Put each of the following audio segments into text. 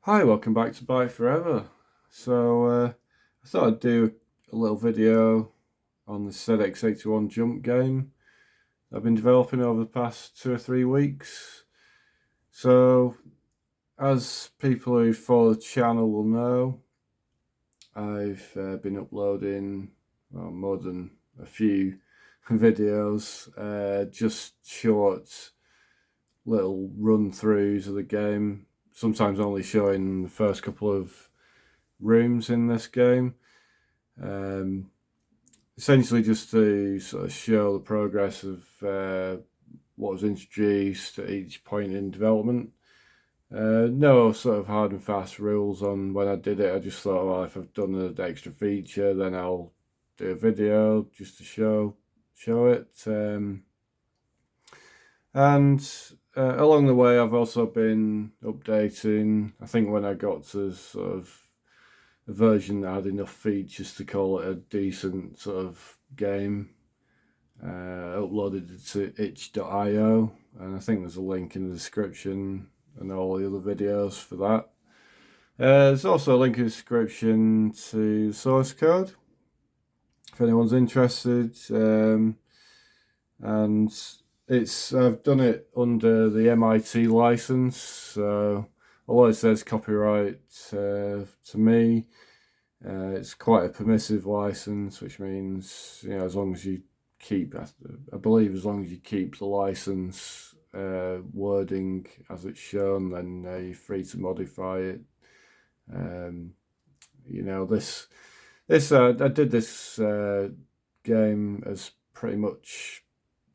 Hi, welcome back to Bike Forever. I thought I'd do a little video on the ZX81 jump game I've been developing over the past 2 or 3 weeks. So, as people who follow the channel will know, I've been uploading more than a few videos, just short little run-throughs of the game, sometimes only showing the first couple of rooms in this game. Essentially just to sort of show the progress of what was introduced at each point in development. No sort of hard and fast rules on when I did it. I just thought, well, if I've done an extra feature, then I'll do a video just to show it. Along the way, I've also been updating. I think when I got to sort of a version that had enough features to call it a decent sort of game, uploaded it to itch.io, and I think there's a link in the description and all the other videos for that. There's also a link in the description to the source code if anyone's interested. And I've done it under the MIT license, so although it says copyright to me, it's quite a permissive license, which means, as long as you keep, I believe as long as you keep the license wording as it's shown, then you're free to modify it. I did this game as pretty much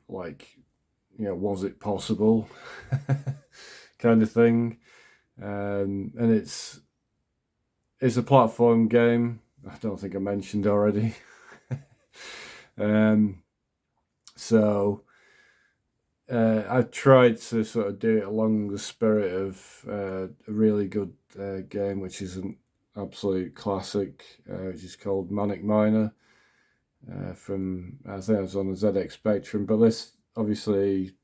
like, was it possible kind of thing. And it's a platform game. I don't think I mentioned already. I've tried to sort of do it along the spirit of a really good game, which is an absolute classic, which is called Manic Miner. From, I think it was on the ZX Spectrum, but this, obviously,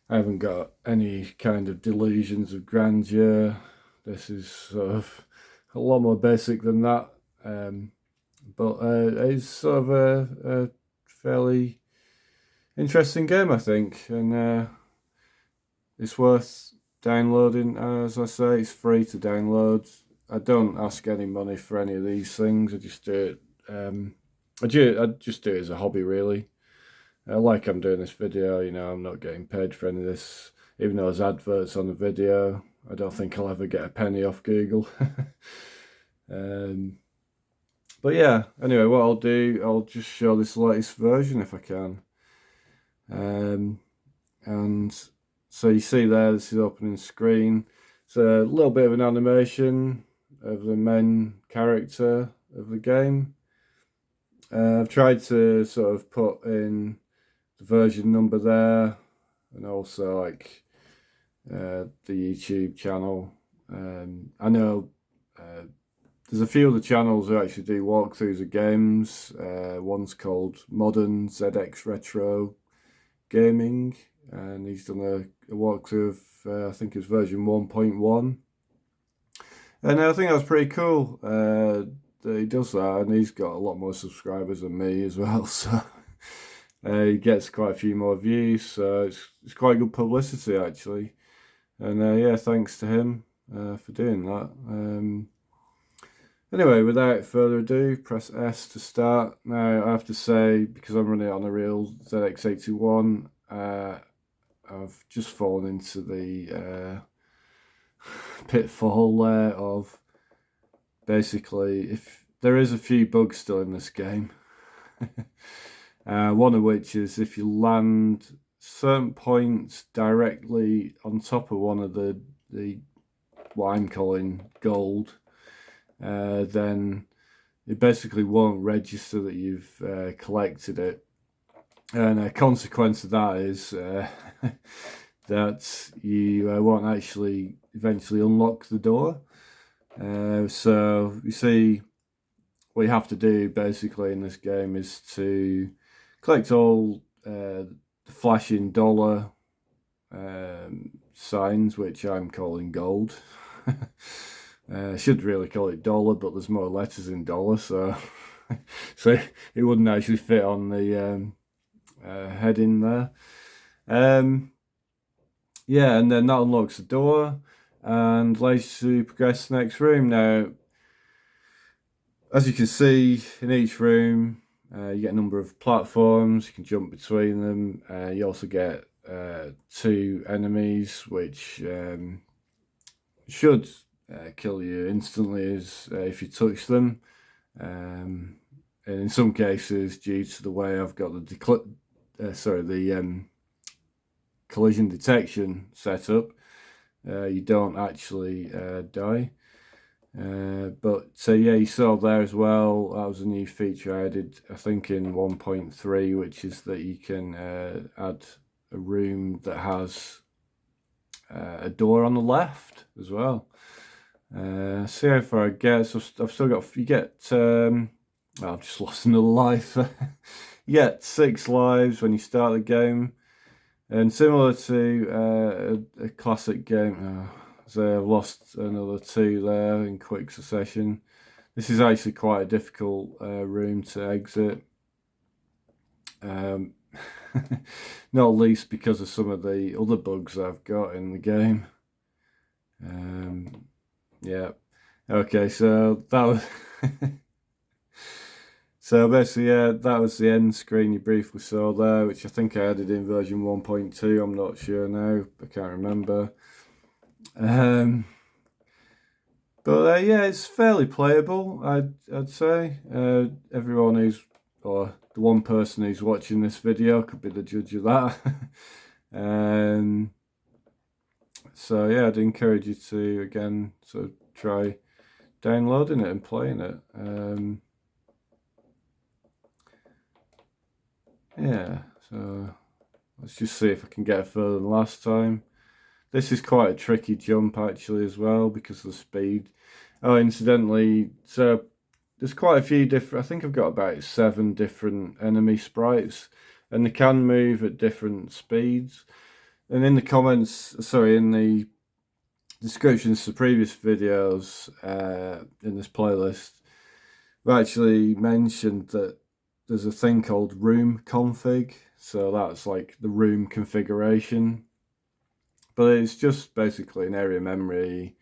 I haven't got any kind of delusions of grandeur. This is sort of a lot more basic than that, but it's sort of a fairly interesting game, I think, and it's worth downloading. As I say, it's free to download. I don't ask any money for any of these things. I just do it. I just do it as a hobby, really. Like I'm doing this video, I'm not getting paid for any of this. Even though there's adverts on the video, I don't think I'll ever get a penny off Google. But yeah, anyway, what I'll do, I'll just show this latest version if I can. And so you see there, this is opening screen. It's a little bit of an animation of the main character of the game. I've tried to sort of put in the version number there, and also like the YouTube channel. I know there's a few other channels who actually do walkthroughs of games. One's called Modern ZX Retro Gaming, and he's done a walkthrough of I think it's version 1.1, and I think that's pretty cool that he does that, and he's got a lot more subscribers than me as well, so he gets quite a few more views, so it's quite good publicity actually, and yeah, thanks to him for doing that. Anyway, without further ado, press S to start. Now, I have to say, because I'm running it on a real ZX81, I've just fallen into the pitfall there of basically, if there is a few bugs still in this game, one of which is if you land certain points directly on top of one of the what I'm calling gold, then it basically won't register that you've collected it, and a consequence of that is that you won't actually eventually unlock the door. So you see, what you have to do basically in this game is to collect all the flashing dollar signs, which I'm calling gold. Should really call it dollar, but there's more letters in dollar, so so it wouldn't actually fit on the heading there. Yeah, and then that unlocks the door and allows you to progress to the next room. Now, as you can see, in each room, you get a number of platforms. You can jump between them. You also get 2 enemies, which should kill you instantly as if you touch them. And in some cases, due to the way I've got the collision detection set up, you don't actually die. But yeah, you saw there as well, that was a new feature I added, I think in 1.3, which is that you can add a room that has a door on the left as well. See how far I get. So I've still got, you get, I've just lost another life. You get 6 lives when you start the game. And similar to a classic game, so I've lost another 2 there in quick succession. This is actually quite a difficult room to exit. Not least because of some of the other bugs I've got in the game. Yeah. Okay, so that was so basically, yeah, that was the end screen you briefly saw there, which I think I added in version 1.2. I'm not sure now. I can't remember. But yeah, it's fairly playable, I'd say. Everyone who's, or the one person who's watching this video could be the judge of that. So yeah, I'd encourage you to, again, sort of try downloading it and playing it. Yeah, so let's just see if I can get further than last time. This is quite a tricky jump actually as well because of the speed. Oh, incidentally, so there's quite a few different, I think I've got about 7 different enemy sprites, and they can move at different speeds. And in the comments, sorry, in the descriptions to previous videos in this playlist, we actually mentioned that there's a thing called room config. So that's like the room configuration. But it's just basically an area memory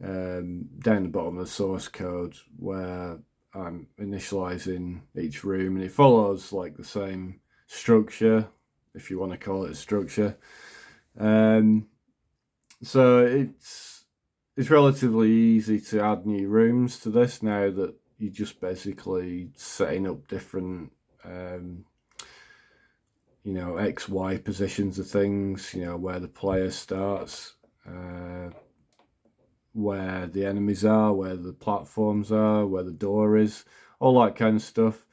down the bottom of the source code where I'm initializing each room, and it follows like the same structure, if you want to call it a structure. So it's relatively easy to add new rooms to this now that you're just basically setting up different you know, X, Y positions of things, you know, where the player starts, where the enemies are, where the platforms are, where the door is, all that kind of stuff.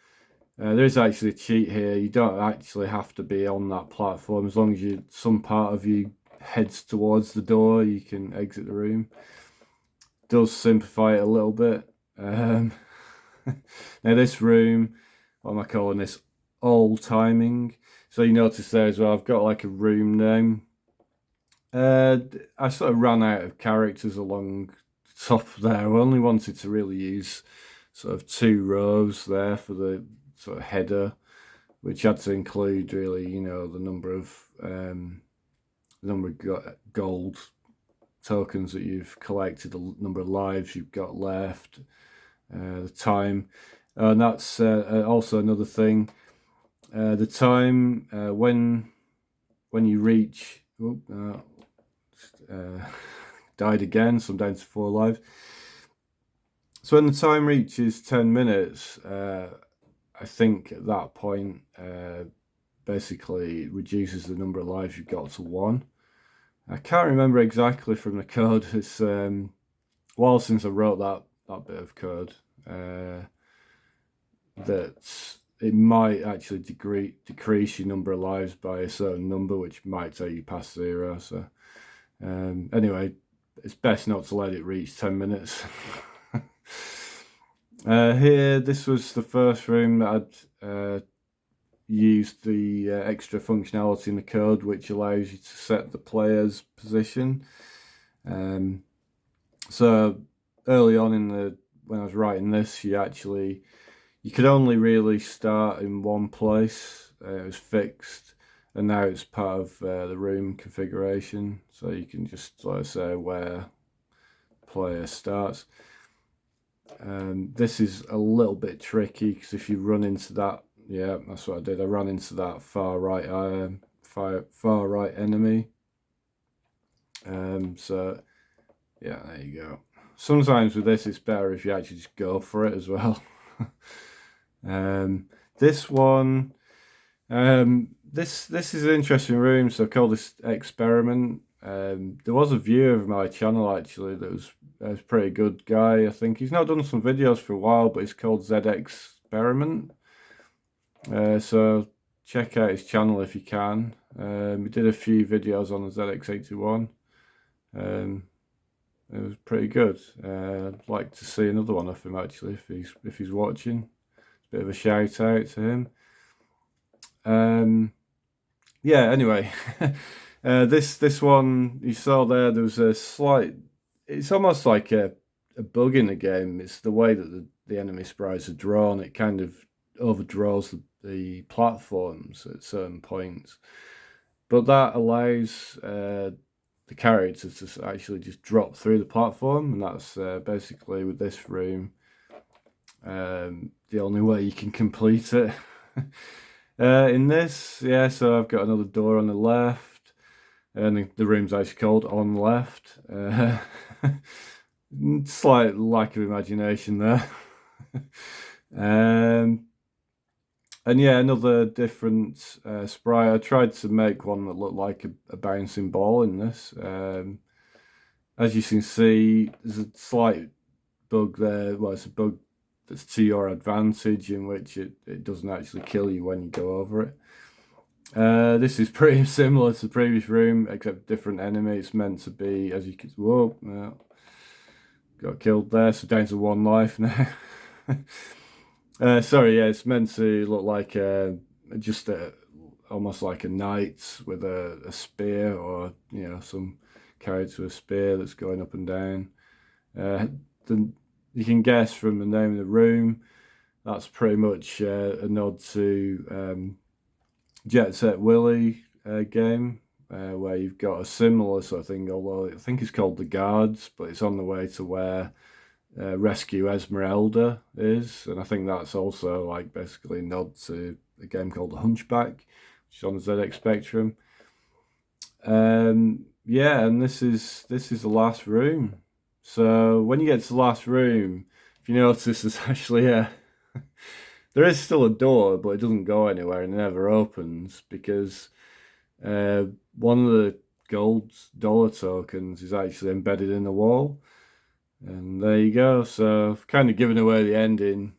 There is actually a cheat here. You don't actually have to be on that platform. As long as some part of you heads towards the door, you can exit the room. It does simplify it a little bit. Now this room, what am I calling this? All timing. So you notice there as well, I've got like a room name. I sort of ran out of characters along the top there. I only wanted to really use sort of 2 rows there for the sort of header, which had to include really, you know, the number of gold tokens that you've collected, the number of lives you've got left, the time, and that's also another thing. The time when you reach, died again, so I'm down to 4 lives. So when the time reaches 10 minutes, I think at that point basically reduces the number of lives you've got to 1. I can't remember exactly from the code. It's a while since I wrote that bit of code. That it might actually decrease your number of lives by a certain number, which might take you past 0. So anyway, it's best not to let it reach 10 minutes. Here, this was the first room that I'd used the extra functionality in the code, which allows you to set the player's position. So early on when I was writing this, you could only really start in one place. It was fixed, and now it's part of the room configuration, so you can just say where player starts. This is a little bit tricky because if you run into that, yeah, that's what I did. I ran into that far right enemy. So yeah, there you go. Sometimes with this, it's better if you actually just go for it as well. This one, this is an interesting room. So I call this experiment. There was a viewer of my channel actually that was a pretty good guy. I think he's now done some videos for a while, but it's called ZX81. So check out his channel if you can. We did a few videos on the ZX81. It was pretty good. I'd like to see another one of him actually if he's watching. It's a bit of a shout out to him. Yeah. Anyway, this one you saw there. There was a slight. It's almost like a bug in the game. It's the way that the enemy sprites are drawn. It kind of overdraws the platforms at certain points, but that allows the character to actually just drop through the platform, and that's basically with this room the only way you can complete it. In this, yeah, so I've got another door on the left, and the room's actually called On Left. Slight lack of imagination there. And yeah, another different sprite. I tried to make one that looked like a bouncing ball in this. As you can see, there's a slight bug there. Well, it's a bug that's to your advantage, in which it doesn't actually kill you when you go over it. This is pretty similar to the previous room, except different enemy. It's meant to be, as you can, whoa, no, got killed there, so down to 1 life now. Sorry, yeah, it's meant to look like just almost like a knight with a spear, or some character with a spear that's going up and down. You can guess from the name of the room, that's pretty much a nod to Jet Set Willy game, where you've got a similar sort of thing, although I think it's called The Guards, but it's on the way to where Rescue Esmeralda is, and I think that's also like basically a nod to a game called The Hunchback, which is on the ZX Spectrum. Yeah, and this is the last room. So when you get to the last room, if you notice, there's actually there is still a door, but it doesn't go anywhere and it never opens because one of the gold dollar tokens is actually embedded in the wall. And there you go. So I've kind of given away the ending,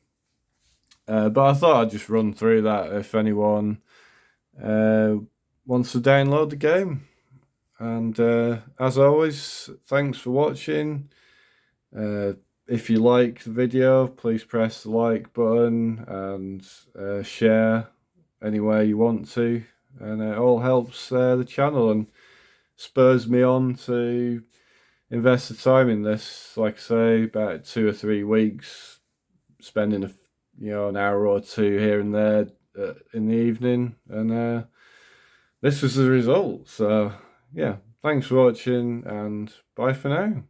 but I thought I'd just run through that if anyone wants to download the game. And as always, thanks for watching. If you like the video, please press the like button and share anywhere you want to, and it all helps the channel and spurs me on to invest the time in this. Like I say, about 2 or 3 weeks, spending an hour or two here and there in the evening, and this was the result. So yeah, thanks for watching, and bye for now.